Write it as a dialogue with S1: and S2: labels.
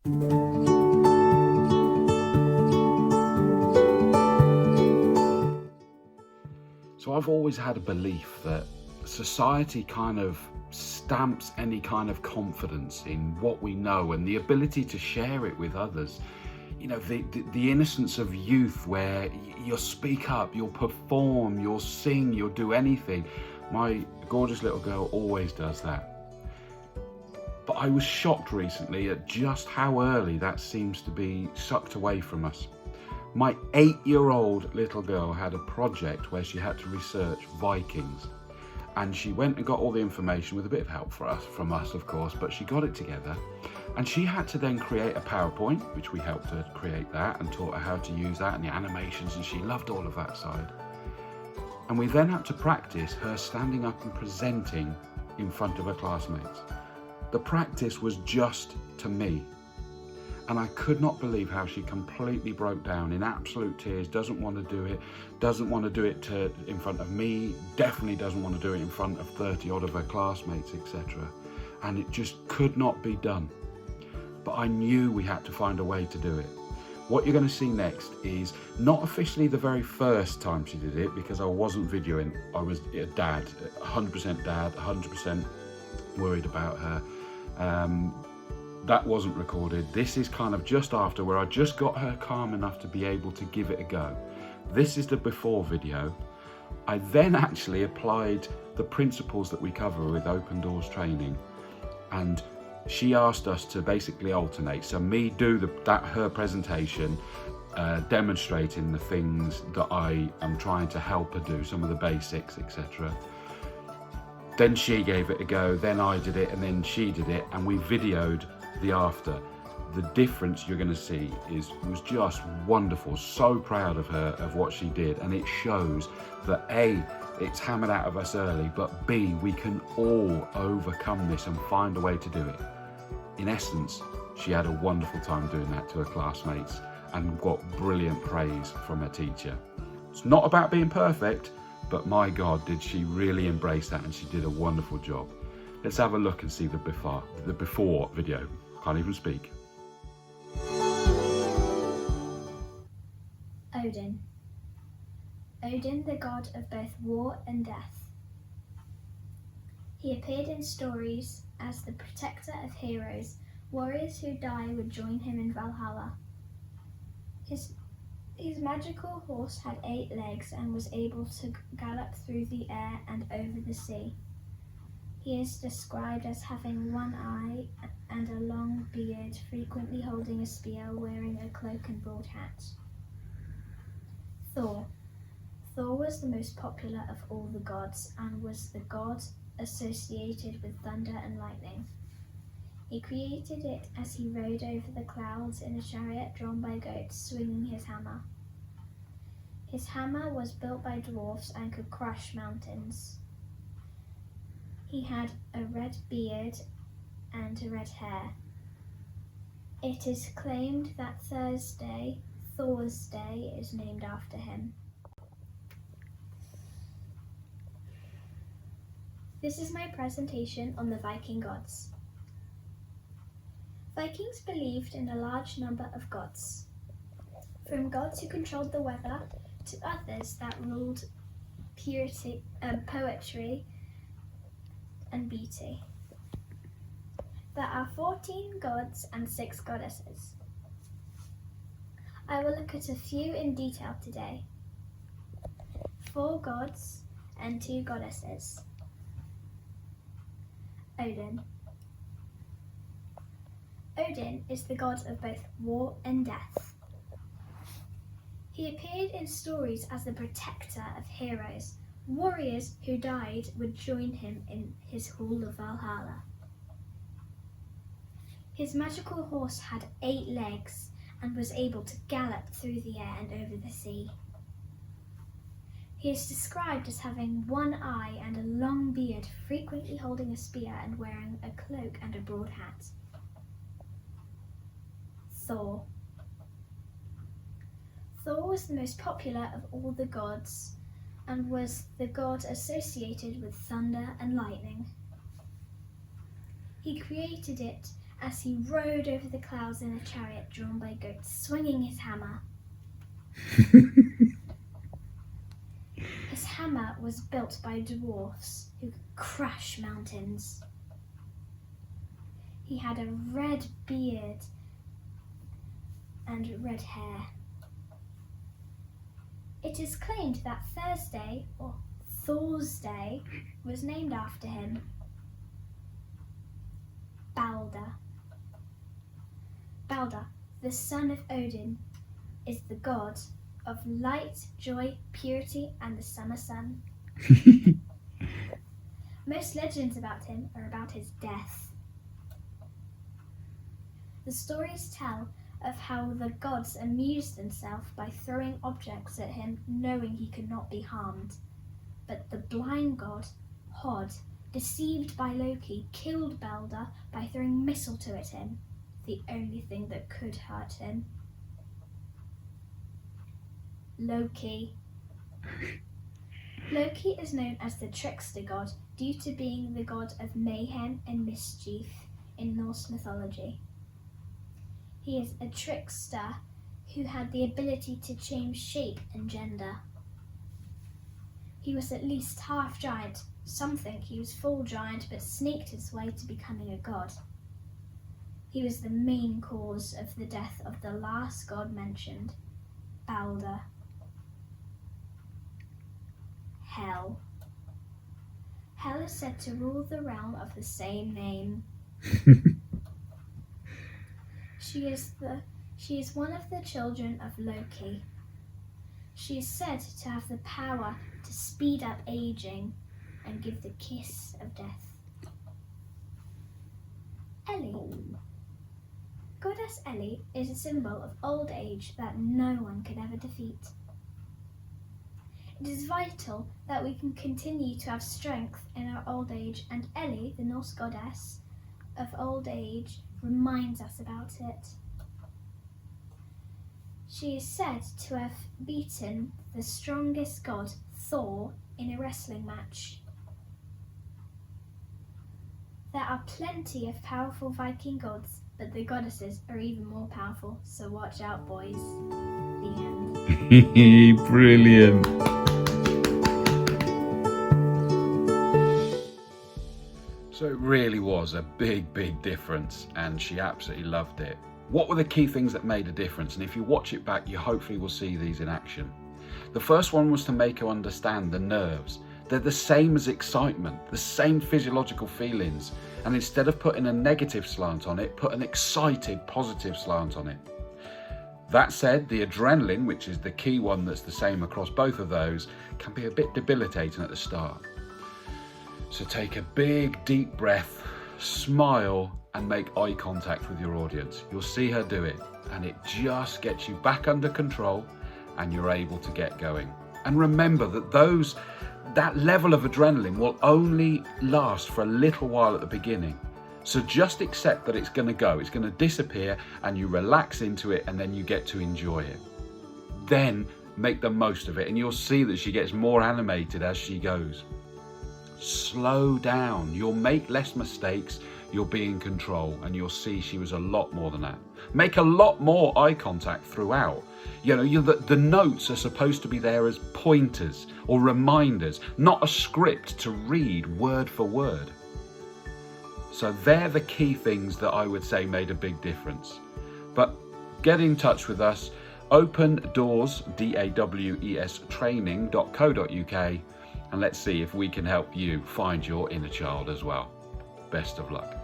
S1: So I've always had a belief that society kind of stamps any kind of confidence in what we know and the ability to share it with others. You know, the innocence of youth where you'll speak up, you'll perform, you'll sing, you'll do anything. My gorgeous little girl always does that. But I was shocked recently at just how early that seems to be sucked away from us. My 8-year-old little girl had a project where she had to research Vikings, and she went and got all the information with a bit of help from us, of course, but she got it together, and she had to then create a PowerPoint, which we helped her create that and taught her how to use that and the animations, and she loved all of that side. And we then had to practice her standing up and presenting in front of her classmates. The practice was just to me. And I could not believe how she completely broke down in absolute tears, doesn't want to do it in front of me, definitely doesn't want to do it in front of 30 odd of her classmates, etc. And it just could not be done. But I knew we had to find a way to do it. What you're going to see next is not officially the very first time she did it, because I wasn't videoing. I was a dad, 100% dad, 100% worried about her. That wasn't recorded. This is kind of just after, where I just got her calm enough to be able to give it a go. This is the before video. I then actually applied the principles that we cover with Open Dawes Training, and she asked us to basically alternate. So me do her presentation, demonstrating the things that I am trying to help her do, some of the basics, etc. Then she gave it a go, then I did it, and then she did it, and we videoed the after. The difference you're going to see was just wonderful. So proud of her, of what she did, and it shows that A, it's hammered out of us early, but B, we can all overcome this and find a way to do it. In essence, she had a wonderful time doing that to her classmates and got brilliant praise from her teacher. It's not about being perfect, but my God, did she really embrace that, and she did a wonderful job. Let's have a look and see the before video. Can't even speak.
S2: Odin. Odin, the god of both war and death. He appeared in stories as the protector of heroes. Warriors who die would join him in Valhalla. His magical horse had 8 legs and was able to gallop through the air and over the sea. He is described as having one eye and a long beard, frequently holding a spear, wearing a cloak and broad hat. Thor. Thor was the most popular of all the gods and was the god associated with thunder and lightning. He created it as he rode over the clouds in a chariot drawn by goats, swinging his hammer. His hammer was built by dwarfs and could crush mountains. He had a red beard and red hair. It is claimed that Thursday, Thor's Day, is named after him. This is my presentation on the Viking gods. Vikings believed in a large number of gods, from gods who controlled the weather to others that ruled poetry and beauty. There are 14 gods and 6 goddesses. I will look at a few in detail today. 4 gods and 2 goddesses. Odin. Odin is the god of both war and death. He appeared in stories as the protector of heroes. Warriors who died would join him in his hall of Valhalla. His magical horse had 8 legs and was able to gallop through the air and over the sea. He is described as having one eye and a long beard, frequently holding a spear and wearing a cloak and a broad hat. Thor. Thor was the most popular of all the gods and was the god associated with thunder and lightning. He created it as he rode over the clouds in a chariot drawn by goats, swinging his hammer. His hammer was built by dwarfs who could crush mountains. He had a red beard and red hair. It is claimed that Thursday, or Thor's Day, was named after him. Balder. Balder, the son of Odin, is the god of light, joy, purity, and the summer sun. Most legends about him are about his death. The stories tell of how the gods amused themselves by throwing objects at him, knowing he could not be harmed. But the blind god, Hod, deceived by Loki, killed Balder by throwing mistletoe at him, the only thing that could hurt him. Loki. Loki is known as the trickster god due to being the god of mayhem and mischief in Norse mythology. He is a trickster who had the ability to change shape and gender. He was at least half giant. Some think he was full giant but snaked his way to becoming a god. He was the main cause of the death of the last god mentioned, Balder. Hel. Hel is said to rule the realm of the same name. She is one of the children of Loki. She is said to have the power to speed up aging and give the kiss of death. Ellie. Goddess Ellie is a symbol of old age that no one can ever defeat. It is vital that we can continue to have strength in our old age, and Ellie, the Norse goddess of old age, reminds us about it. She is said to have beaten the strongest god, Thor, in a wrestling match. There are plenty of powerful Viking gods, but the goddesses are even more powerful, so watch out, boys. The end.
S1: Brilliant. So it really was a big difference, and she absolutely loved it. What were the key things that made a difference? And if you watch it back, you hopefully will see these in action. The first one was to make her understand the nerves. They're the same as excitement, the same physiological feelings. And instead of putting a negative slant on it, put an excited, positive slant on it. That said, the adrenaline, which is the key one that's the same across both of those, can be a bit debilitating at the start. So take a big, deep breath, smile, and make eye contact with your audience. You'll see her do it, and it just gets you back under control, and you're able to get going. And remember that that level of adrenaline will only last for a little while at the beginning. So just accept that it's going to go, it's going to disappear, and you relax into it, and then you get to enjoy it. Then make the most of it, and you'll see that she gets more animated as she goes. Slow down, you'll make less mistakes, you'll be in control, and you'll see she was a lot more than that. Make a lot more eye contact throughout. The notes are supposed to be there as pointers or reminders, not a script to read word for word. So they're the key things that I would say made a big difference. But get in touch with us, Open Dawes, Dawes training.co.uk, and let's see if we can help you find your inner child as well. Best of luck.